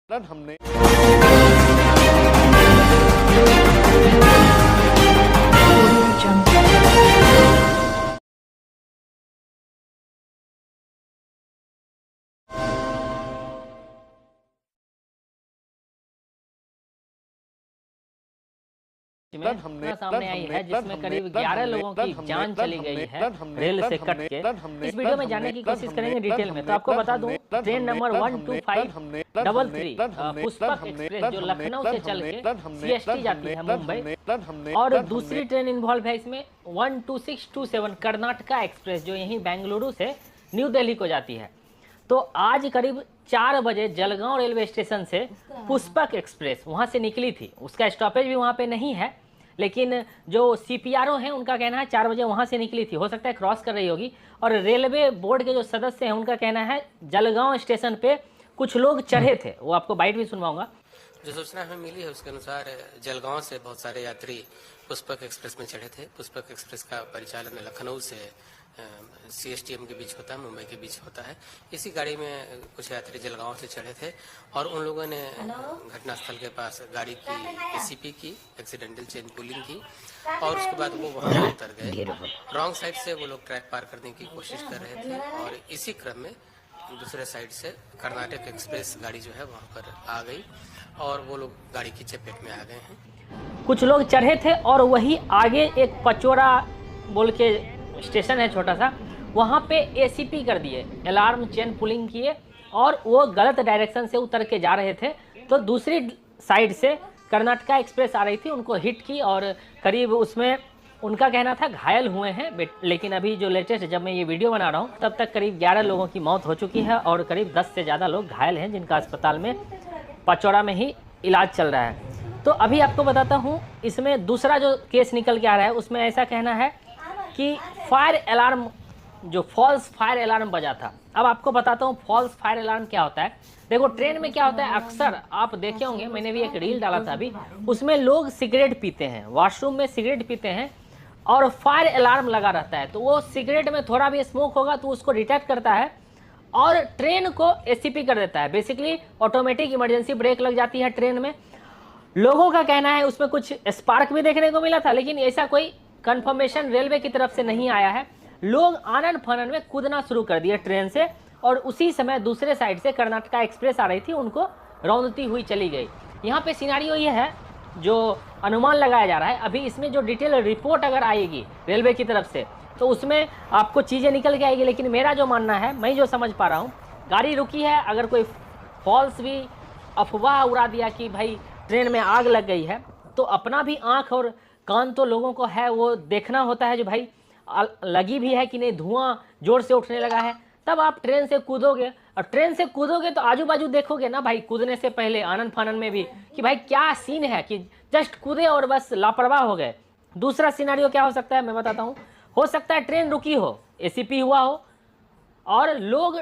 हमने सामने आई है जिसमें करीब 11 लोगों की जान चली गई है रेल से कट के। इस वीडियो में जानने की कोशिश करेंगे डिटेल में। तो आपको बता दूं, ट्रेन नंबर 12533 पुष्पक एक्सप्रेस जो लखनऊ से चल के सीएसटी जाती है मुंबई, और दूसरी ट्रेन इन्वॉल्व है इसमें 12627 कर्नाटका एक्सप्रेस जो यहीं बेंगलुरु से न्यू दिल्ली को जाती है। तो आज करीब 4 बजे जलगांव रेलवे स्टेशन से पुष्पक एक्सप्रेस वहां से निकली थी। उसका स्टॉपेज भी वहां पे नहीं है, लेकिन जो सीपीआरओ हैं उनका कहना है 4 बजे वहां से निकली थी। हो सकता है क्रॉस कर रही होगी। और रेलवे बोर्ड के जो सदस्य हैं उनका कहना है जलगांव स्टेशन पे कुछ लोग चढ़े थे। वो आपको बाइट भी सुनवाऊंगा। जो सूचना हमें मिली है उसके अनुसार जलगांव से बहुत सारे यात्री पुष्पक एक्सप्रेस में चढ़े थे। पुष्पक एक्सप्रेस का परिचालन लखनऊ से सीएसटीएम के बीच होता है, मुंबई के बीच होता है। इसी गाड़ी में कुछ यात्री जलगांव से चढ़े थे और उन लोगों ने घटनास्थल के पास गाड़ी की एसीपी की, एक्सीडेंटल चेन पुलिंग की, और उसके बाद वो वहां पर उतर गए। रॉन्ग साइड से वो लोग ट्रैक पार करने की कोशिश कर रहे थे और इसी क्रम में दूसरे साइड से कर्नाटक एक्सप्रेस गाड़ी जो है वहां पर आ गई और वो लोग गाड़ी की चपेट में आ गए हैं। कुछ लोग चढ़े थे और वही आगे एक पचोरा बोल के स्टेशन है छोटा सा, वहां पे एसीपी कर दिए, अलार्म चेन पुलिंग किए और वो गलत डायरेक्शन से उतर के जा रहे थे। तो दूसरी साइड से कर्नाटका एक्सप्रेस आ रही थी, उनको हिट की और करीब उसमें उनका कहना था घायल हुए हैं। लेकिन अभी जो लेटेस्ट, जब मैं ये वीडियो बना रहा हूँ तब तक करीब 11 लोगों की मौत हो चुकी है और करीब 10 से ज़्यादा लोग घायल हैं जिनका अस्पताल में पचौड़ा में ही इलाज चल रहा है। तो अभी आपको बताता हूँ, इसमें दूसरा जो केस निकल के आ रहा है उसमें ऐसा कहना है कि फायर अलार्म, जो फॉल्स फायर अलार्म बजा था। अब आपको बताता हूँ फॉल्स फायर अलार्म क्या होता है। देखो ट्रेन में क्या होता है, अक्सर आप देखे होंगे, मैंने भी एक रील डाला था अभी, उसमें लोग सिगरेट पीते हैं, वॉशरूम में सिगरेट पीते हैं और फायर अलार्म लगा रहता है। तो वो सिगरेट में थोड़ा भी स्मोक होगा तो उसको डिटेक्ट करता है और ट्रेन को एसीपी कर देता है। बेसिकली ऑटोमेटिक इमरजेंसी ब्रेक लग जाती है ट्रेन में। लोगों का कहना है उसमें कुछ स्पार्क भी देखने को मिला था, लेकिन ऐसा कोई कंफर्मेशन रेलवे की तरफ से नहीं आया है। लोग आनन फानन में कूदना शुरू कर दिए ट्रेन से और उसी समय दूसरे साइड से कर्नाटका एक्सप्रेस आ रही थी, उनको रौंदती हुई चली गई। यहाँ पे सिनारियो ये है जो अनुमान लगाया जा रहा है। अभी इसमें जो डिटेल रिपोर्ट अगर आएगी रेलवे की तरफ से तो उसमें आपको चीज़ें निकल के आएगी। लेकिन मेरा जो मानना है, मैं जो समझ पा रहा हूँ, गाड़ी रुकी है, अगर कोई फॉल्स भी अफवाह उड़ा दिया कि भाई ट्रेन में आग लग गई है, तो अपना भी आँख और कान तो लोगों को है, वो देखना होता है जो भाई लगी भी है कि नहीं, धुआं जोर से उठने लगा है, तब आप ट्रेन से कूदोगे। और ट्रेन से कूदोगे तो आजू बाजू देखोगे ना भाई, कूदने से पहले आनन फानन में भी कि भाई क्या सीन है, कि जस्ट कूदे और बस लापरवाह हो गए। दूसरा सिनारियो क्या हो सकता है मैं बताता हूँ। हो सकता है ट्रेन रुकी हो, एसीपी हुआ हो और लोग,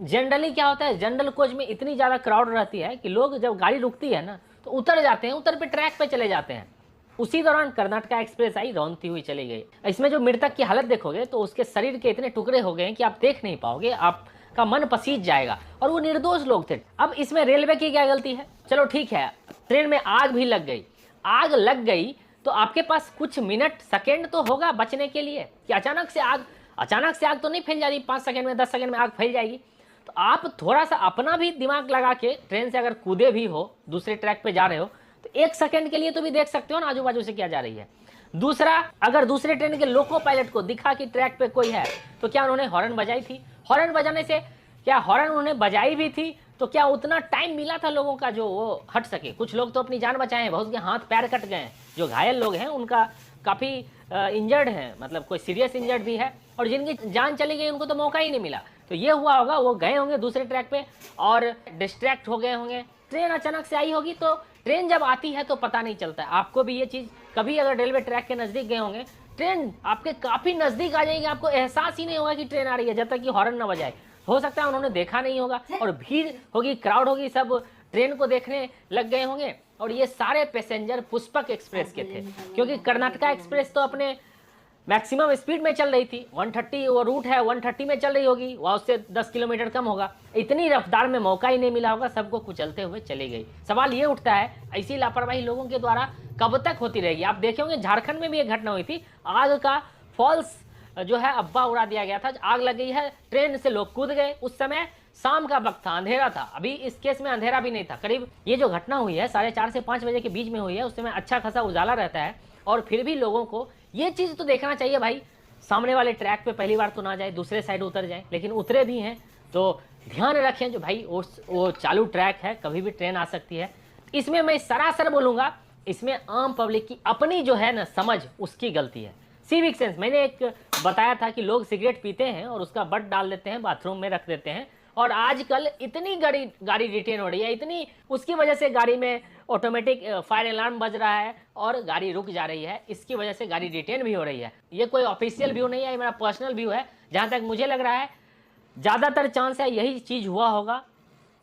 जनरली क्या होता है, जनरल कोच में इतनी ज़्यादा क्राउड रहती है कि लोग जब गाड़ी रुकती है ना तो उतर जाते हैं, उतर पे ट्रैक पे चले जाते हैं। उसी दौरान कर्नाटका एक्सप्रेस आई, रौंदती हुई चली गई। इसमें जो मृतक की हालत देखोगे तो उसके शरीर के इतने टुकड़े हो गए हैं कि आप देख नहीं पाओगे, आपका मन पसीज जाएगा, और वो निर्दोष लोग थे। अब इसमें रेलवे की क्या गलती है? चलो ठीक है, ट्रेन में आग भी लग गई, आग लग गई तो आपके पास कुछ मिनट सेकेंड तो होगा बचने के लिए कि अचानक से आग तो नहीं फैल जाती, 5 सेकंड में 10 सेकंड में आग फैल जाएगी। तो आप थोड़ा सा अपना भी दिमाग लगा के ट्रेन से अगर कूदे भी हो, दूसरे ट्रैक पे जा रहे हो, तो 1 सेकंड के लिए तो भी देख सकते हो ना आजू बाजू से क्या जा रही है। दूसरा, अगर दूसरे ट्रेन के लोको पायलट को दिखा कि ट्रैक पे कोई है तो क्या उन्होंने हॉर्न बजाई थी? हॉर्न बजाने से क्या, हॉर्न उन्होंने बजाई भी थी तो क्या उतना टाइम मिला था लोगों का जो वो हट सके? कुछ लोग तो अपनी जान बचाए हैं, बहुत के हाथ पैर कट गए हैं। जो घायल लोग हैं उनका काफ़ी इंजर्ड हैं, मतलब कोई सीरियस इंजर्ड भी है, और जिनकी जान चली गई उनको तो मौका ही नहीं मिला। तो ये हुआ होगा, वो गए होंगे दूसरे ट्रैक पे और डिस्ट्रैक्ट हो गए होंगे। ट्रेन अचानक से आई होगी, तो ट्रेन जब आती है तो पता नहीं चलता है। आपको भी ये चीज़, कभी अगर रेलवे ट्रैक के नज़दीक गए होंगे, ट्रेन आपके काफ़ी नज़दीक आ जाएगी, आपको एहसास ही नहीं होगा कि ट्रेन आ रही है जब तक कि हॉर्न ना बजाए। हो सकता है उन्होंने देखा नहीं होगा और भीड़ होगी, क्राउड होगी, सब ट्रेन को देखने लग गए होंगे। और ये सारे पैसेंजर पुष्पक एक्सप्रेस के थे, क्योंकि कर्नाटका एक्सप्रेस तो अपने मैक्सिमम स्पीड में चल रही थी, 130 वो रूट है, 130 में चल रही होगी, वह उससे 10 किलोमीटर कम होगा। इतनी रफ्तार में मौका ही नहीं मिला होगा, सबको कुचलते हुए चली गई। सवाल ये उठता है ऐसी लापरवाही लोगों के द्वारा कब तक होती रहेगी। आप देखे होंगे झारखंड में भी एक घटना हुई थी, आग का फॉल्स जो है अब्बा उड़ा दिया गया था, आग लग गई है, ट्रेन से लोग कूद गए। उस समय शाम का वक्त था, अंधेरा था। अभी इस केस में अंधेरा भी नहीं था, करीब ये जो घटना हुई है 4:30 से 5 बजे के बीच में हुई है। उस समय अच्छा खासा उजाला रहता है और फिर भी लोगों को ये चीज़ तो देखना चाहिए भाई, सामने वाले ट्रैक पे पहली बार तो ना जाए, दूसरे साइड उतर जाए, लेकिन उतरे भी हैं तो ध्यान रखें जो भाई वो चालू ट्रैक है, कभी भी ट्रेन आ सकती है। इसमें मैं सरासर बोलूँगा, इसमें आम पब्लिक की अपनी जो है ना समझ, उसकी गलती है। सिविक सेंस, मैंने एक बताया था कि लोग सिगरेट पीते हैं और उसका बट डाल देते हैं, बाथरूम में रख देते हैं, और आजकल इतनी गाड़ी डिटेन हो रही है, इतनी उसकी वजह से गाड़ी में ऑटोमेटिक फायर अलार्म बज रहा है और गाड़ी रुक जा रही है, इसकी वजह से गाड़ी डिटेन भी हो रही है। ये कोई ऑफिशियल व्यू नहीं है, ये मेरा पर्सनल व्यू है। जहाँ तक मुझे लग रहा है ज़्यादातर चांस है यही चीज़ हुआ होगा,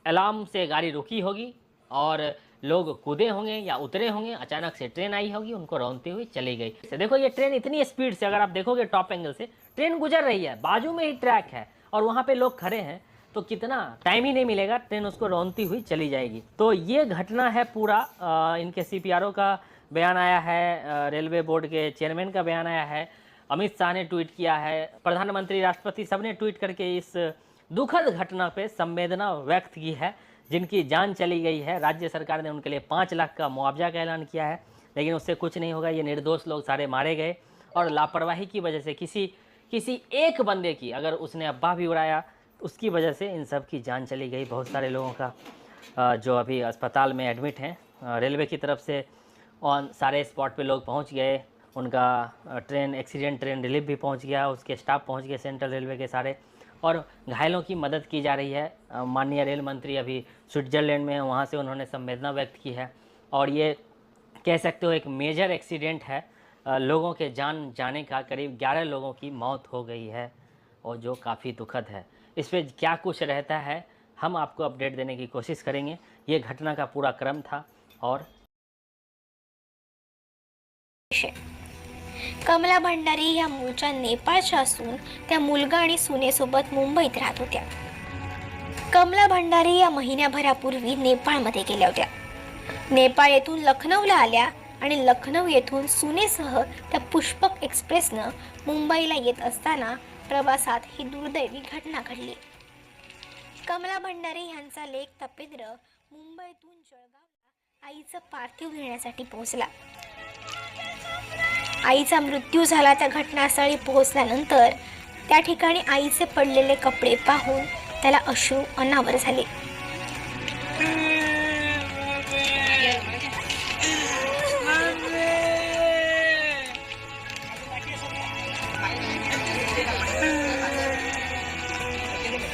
अलार्म से गाड़ी रुकी होगी और लोग कूदे होंगे या उतरे होंगे, अचानक से ट्रेन आई होगी, उनको रौंदती हुई चली गई। देखो ये ट्रेन इतनी स्पीड से, अगर आप देखोगे टॉप एंगल से, ट्रेन गुजर रही है, बाजू में ही ट्रैक है और वहाँ पे लोग खड़े हैं, तो कितना टाइम ही नहीं मिलेगा, ट्रेन उसको रौंदती हुई चली जाएगी। तो ये घटना है पूरा। इनके CPRO का बयान आया है, रेलवे बोर्ड के चेयरमैन का बयान आया है, अमित शाह ने ट्वीट किया है, प्रधानमंत्री, राष्ट्रपति सब ने ट्वीट करके इस दुखद घटना पे संवेदना व्यक्त की है। जिनकी जान चली गई है, राज्य सरकार ने उनके लिए 5 लाख का मुआवजा का ऐलान किया है, लेकिन उससे कुछ नहीं होगा। ये निर्दोष लोग सारे मारे गए और लापरवाही की वजह से किसी एक बंदे की, अगर उसने अब्बा भी उड़ाया, उसकी वजह से इन सब की जान चली गई। बहुत सारे लोगों का जो अभी अस्पताल में एडमिट हैं, रेलवे की तरफ से ऑन सारे स्पॉट पे लोग पहुंच गए, उनका एक्सीडेंट ट्रेन रिलीफ भी पहुंच गया, उसके स्टाफ पहुंच गए सेंट्रल रेलवे के सारे, और घायलों की मदद की जा रही है। माननीय रेल मंत्री अभी स्विट्ज़रलैंड में हैं, वहाँ से उन्होंने संवेदना व्यक्त की है और ये कह सकते हो एक मेजर एक्सीडेंट है। लोगों के जान जाने का, करीब 11 लोगों की मौत हो गई है और जो काफ़ी दुखद है। इस पर क्या कुछ रहता है हम आपको अपडेट देने की कोशिश करेंगे। ये घटना का पूरा क्रम था। और कमला भंडारी या मूळच्या नेपाळच्या असून त्या मुलगा आणि सुनेसोबत मुंबईत राहत होत्या। कमला भंडारी या महिन्याभरापूर्वी नेपाळमध्ये गेल्या होत्या। नेपाळ येथून लखनौला आल्या आणि लखनौ येथून सुनेसह त्या पुष्पक एक्सप्रेसनं मुंबईला येत असताना प्रवासात ही दुर्दैवी घटना घडली। कमला भंडारी यांचा लेक तपेंद्र मुंबईतून जळगावला आईचं पार्थिव घेण्यासाठी पोहोचला। आईचा मृत्यू झाला त्या घटनास्थळी पोहोचल्यानंतर त्या ठिकाणी आईचे पडलेले कपडे पाहून त्याला अश्रू अनावर झाले।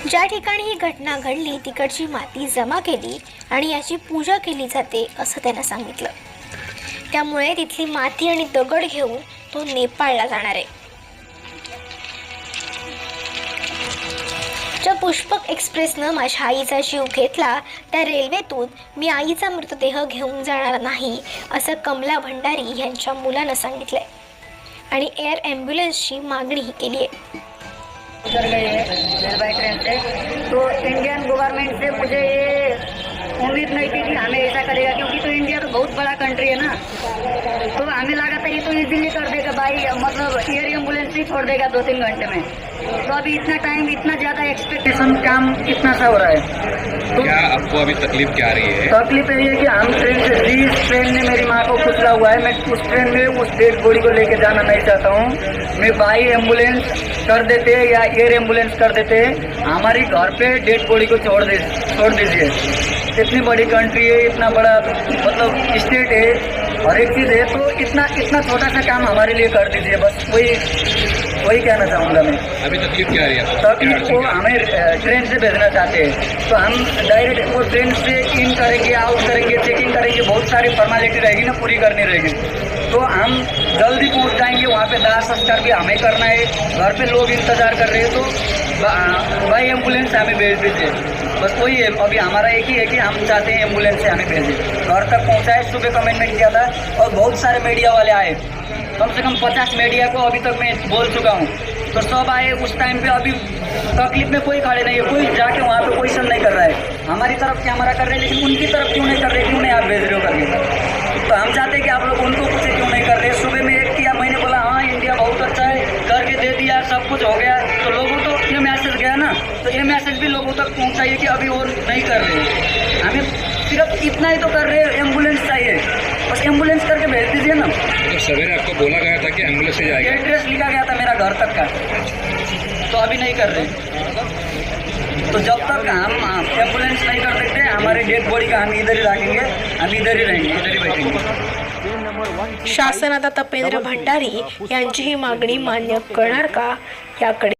ज्या ठिकाणी ही घटना घडली तिकडची माती जमा केली आणि याची पूजा केली जाते असं त्यानं सांगितलं। त्यामुळे तिथली माती आणि दगड घेऊन तो नेपाळला जाणार आहे। ज्या पुष्पक एक्सप्रेसनं माझ्या आईचा जीव घेतला त्या रेल्वेतून मी आईचा मृतदेह घेऊन जाणार नाही असं कमला भंडारी यांच्या मुलानं सांगितलंय आणि एअर ॲम्ब्युलन्सची मागणीही केली आहे। उतर गए हैं रेलवे ट्रेन से, तो इंडियन गवर्नमेंट से मुझे ये उम्मीद नहीं थी कि हमें ऐसा करेगा, क्योंकि तो इंडिया तो बहुत बड़ा कंट्री है ना, तो हमें लगा था ये तो इजीली कर देगा भाई, मतलब एयर एम्बुलेंस ही छोड़ देगा 2-3 घंटे में। तो अभी इतना टाइम, इतना ज़्यादा एक्सपेक्टेशन, काम इतना सा हो रहा है। तो क्या आपको अभी तकलीफ क्या आ रही है? तकलीफ यही है कि हम ट्रेन से, जिस ट्रेन ने मेरी माँ को कुचला हुआ है, मैं उस ट्रेन में उस डेड बॉडी को लेके जाना नहीं चाहता हूँ। मैं बाई एम्बुलेंस कर देते या एयर एम्बुलेंस कर देते, हमारी घर पे डेड बॉडी को छोड़ दीजिए। इतनी बड़ी कंट्री है, इतना बड़ा मतलब स्टेट है, हर एक चीज़ है, तो इतना छोटा सा काम हमारे लिए कर दीजिए, बस वही कहना चाहूँगा मैं। अभी तकलीफ क्या आ रही है? तकलीफ को हमें ट्रेन से भेजना चाहते हैं, तो हम डायरेक्ट वो ट्रेन से इन करेंगे, आउट करेंगे, चेकिंग करेंगे, बहुत सारी फॉर्मेलिटी रहेगी ना, पूरी करनी रहेगी। तो हम जल्दी पहुँच जाएंगे, वहाँ पे दाह संस्कार भी हमें करना है, घर पे लोग इंतज़ार कर रहे हैं, तो भाई एम्बुलेंस हमें भेज दीजिए, बस वही है। अभी हमारा एक ही है कि हम चाहते हैं एम्बुलेंस से हमें भेजें, घर तक पहुँचाए। सुबह कमेंटमेंट किया था और बहुत सारे मीडिया वाले आए, कम से कम 50 मीडिया को अभी तक मैं बोल चुका हूँ, तो सब आए उस टाइम पे। अभी तकलीफ में कोई खड़े नहीं है, कोई जाके वहाँ पे क्वेश्चन नहीं कर रहा है। हमारी तरफ कैमरा कर रहे हैं, लेकिन उनकी तरफ क्यों नहीं कर रहे, क्यों नहीं आप भेज रहे हो करके। तो हम चाहते हैं कि आप लोग उनको पूछे क्यों नहीं कर रहे। सुबह में एक किया, मैंने बोला हाँ इंडिया बहुत अच्छा है, करके दे दिया, सब कुछ हो गया, तो लोगों तो ये मैसेज गया ना, तो ये मैसेज भी लोगों तक पहुँचाइए कि अभी वो नहीं कर रहे। हमें सिर्फ इतना ही तो कर रहे हैं, एम्बुलेंस चाहिए, बस एम्बुलेंस करके भेज दीजिए ना। तो सवेरे आपको बोला गया था कि एम्बुलेंस से जाएगा, एड्रेस लिखा गया था मेरा घर तक का, तो अभी नहीं कर रहे। तो जब तक हम एम्बुलेंस नहीं कर सकते, हमारे डेड बॉडी का हम इधर ही रखेंगे, हम इधर ही रहेंगे, इधर ही बैठेंगे। शासन आता तपेंद्र भंडारी यांची ही मागणी मान्य करणार का याकडे